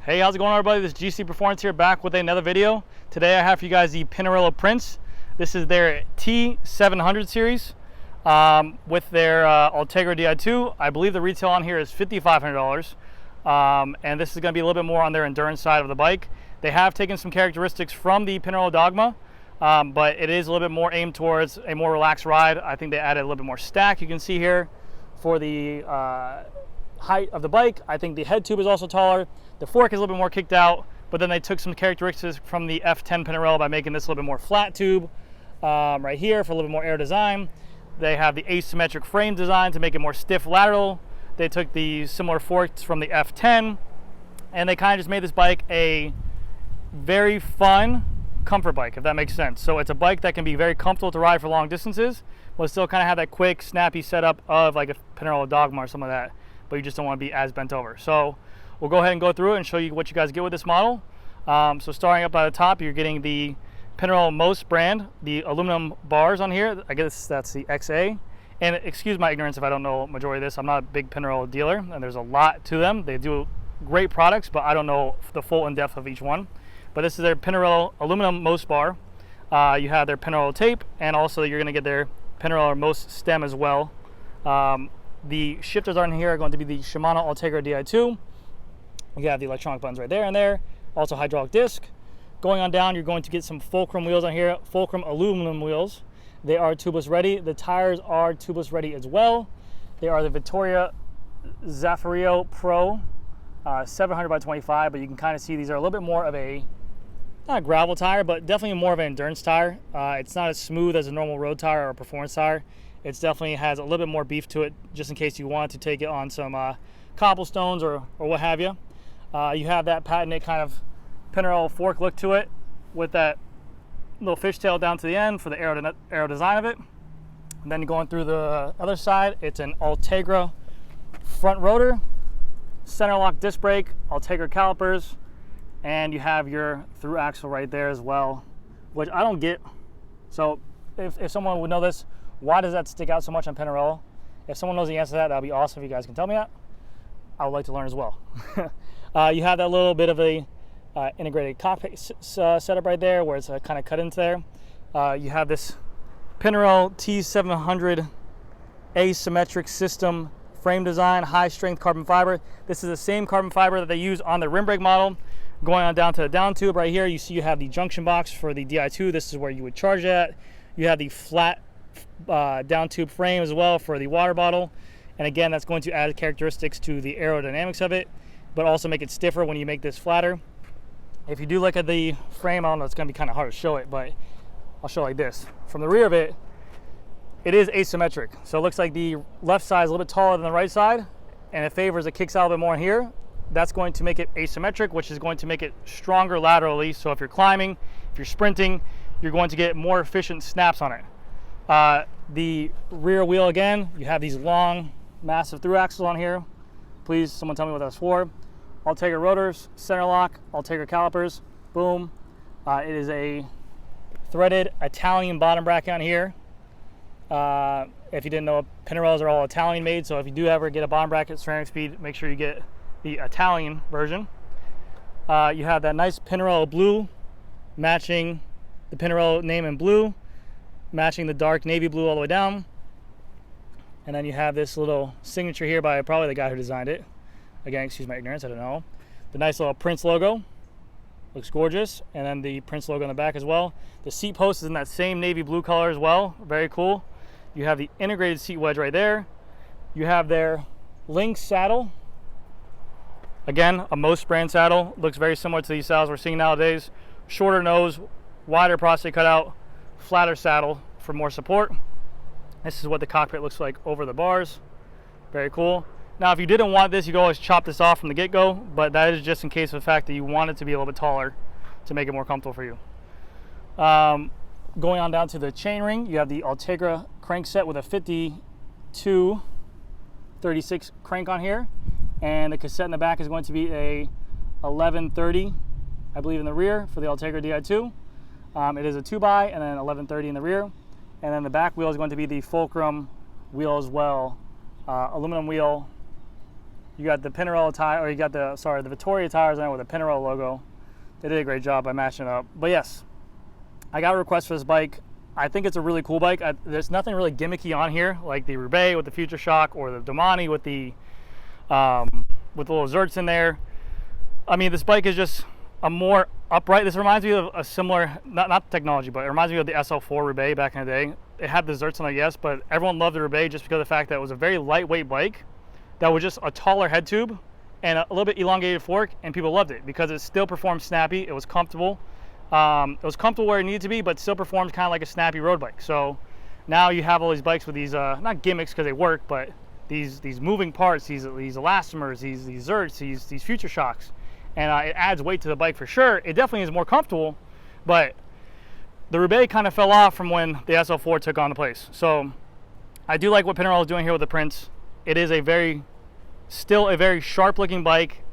Hey, how's it going, everybody? This is GC Performance here, back with another video. Today I have for you guys the Pinarello Prince. This is their T700 series with their ultegra Di2. I believe the retail on here is $5,500, and this is going to be a little bit more on their endurance side of the bike. They have taken some characteristics from the Pinarello Dogma, but it is a little bit more aimed towards a more relaxed ride. I think they added a little bit more stack. You can see here for the height of the bike. I think the head tube is also taller. The fork is a little bit more kicked out, but then they took some characteristics from the F10 Pinarello by making this a little bit more flat tube right here for a little bit more air design. They have the asymmetric frame design to make it more stiff lateral. They took the similar forks from the F10, and they kind of just made this bike a very fun comfort bike, if that makes sense. So it's a bike that can be very comfortable to ride for long distances, but still kind of have that quick, snappy setup of like a Pinarello Dogma or something like that, but you just don't want to be as bent over. So we'll go ahead and go through it and show you what you guys get with this model. So starting up at the top, you're getting the Pinarello Most brand, the aluminum bars on here. I guess that's the XA. And excuse my ignorance if I don't know majority of this. I'm not a big Pinarello dealer, and there's a lot to them. They do great products, but I don't know the full in-depth of each one. But this is their Pinarello aluminum Most bar. You have their Pinarello tape, and also you're going to get their Pinarello Most stem as well. The shifters on here are going to be the Shimano ultegra Di2. You have the electronic buttons right there and there. Also hydraulic disc. Going on down, you're going to get some Fulcrum wheels on here. Fulcrum aluminum wheels. They are tubeless ready. The tires are tubeless ready as well. They are the Vittoria Zaffirio Pro 700 by 25, but you can kind of see these are a little bit more of a, not a gravel tire, but definitely more of an endurance tire. It's not as smooth as a normal road tire or a performance tire. It definitely has a little bit more beef to it, just in case you want to take it on some cobblestones or what have you. You have that patented kind of Pinarello fork look to it with that little fishtail down to the end for the aero design of it. And then going through the other side, it's an ultegra front rotor, center lock disc brake, ultegra calipers, and you have your through axle right there as well, which I don't get. So if someone would know this, why does that stick out so much on Pinarello? If someone knows the answer to that, that'd be awesome if you guys can tell me that. I would like to learn as well. You have that little bit of a integrated cockpit setup right there where it's kind of cut into there. You have this Pinarello T700 asymmetric system frame design, high strength carbon fiber. This is the same carbon fiber that they use on the rim brake model. Going on down to the down tube right here, you see you have the junction box for the Di2. This is where you would charge at. You have the flat down tube frame as well for the water bottle. And again, that's going to add characteristics to the aerodynamics of it, but also make it stiffer when you make this flatter. If you do look at the frame, I don't know, it's going to be kind of hard to show it, but I'll show it like this. From the rear of it, it is asymmetric. So it looks like the left side is a little bit taller than the right side, and it favors, it kicks out a little bit more here. That's going to make it asymmetric, which is going to make it stronger laterally. So if you're climbing, if you're sprinting, you're going to get more efficient snaps on it. The rear wheel, again, you have these long, massive through axles on here. Please, someone tell me what that's for. Ultegra rotors, center lock, ultegra calipers, boom. It is a threaded Italian bottom bracket on here. If you didn't know, Pinarellos are all Italian made, so if you do ever get a bottom bracket ceramic speed, make sure you get the Italian version. You have that nice Pinarello blue, matching the Pinarello name in blue, matching the dark navy blue all the way down. And then you have this little signature here by probably the guy who designed it. Again, excuse my ignorance, I don't know. The nice little Prince logo, looks gorgeous. And then the Prince logo on the back as well. The seat post is in that same navy blue color as well, very cool. You have the integrated seat wedge right there. You have their Lynx saddle. Again, a Most brand saddle, looks very similar to these saddles we're seeing nowadays. Shorter nose, wider prostate cutout, flatter saddle for more support. This is what the cockpit looks like over the bars. Very cool. Now, if you didn't want this, you can always chop this off from the get-go, but that is just in case of the fact that you want it to be a little bit taller to make it more comfortable for you. Going on down to the chainring, you have the Ultegra crankset with a 52-36 crank on here, and the cassette in the back is going to be a 1130, I believe, in the rear for the Ultegra Di2. It is a 2x and then 1130 in the rear. And then the back wheel is going to be the Fulcrum wheel as well. Aluminum wheel You got the Pinarello tire, or you got the, sorry, the Vittoria tires on it with the Pinarello logo. They did a great job by matching it up. But yes, I got a request for this bike. I think it's a really cool bike. There's nothing really gimmicky on here, like the Roubaix with the Future Shock or the Domani with the little zerts in there. I mean, this bike is just a more upright. This reminds me of a similar, not technology, but it reminds me of the SL4 Roubaix back in the day. It had the zerts on it, yes, but everyone loved the Roubaix just because of the fact that it was a very lightweight bike that was just a taller head tube and a little bit elongated fork, and people loved it because it still performed snappy. It was comfortable. It was comfortable where it needed to be, but still performed kind of like a snappy road bike. So now you have all these bikes with these, not gimmicks because they work, but these moving parts, these elastomers, these zerts, these Future Shocks, and it adds weight to the bike for sure. It definitely is more comfortable, but the Roubaix kind of fell off from when the SL4 took on the place. So I do like what Pinarello is doing here with the Prince. It is still a very sharp looking bike,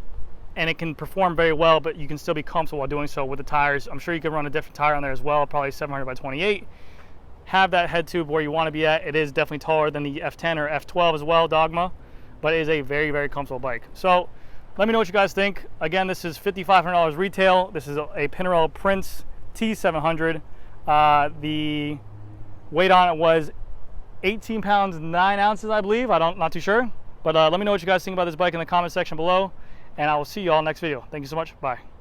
and it can perform very well, but you can still be comfortable while doing so with the tires. I'm sure you can run a different tire on there as well, probably 700 by 28. Have that head tube where you want to be at. It is definitely taller than the F10 or F12 as well, Dogma, but it is a very, very comfortable bike. So let me know what you guys think. Again, this is $5,500 retail. This is a Pinarello Prince T700. The weight on it was 18 pounds 9 ounces, I believe. Not too sure, but let me know what you guys think about this bike in the comment section below, and I will see you all next video. Thank you so much. Bye.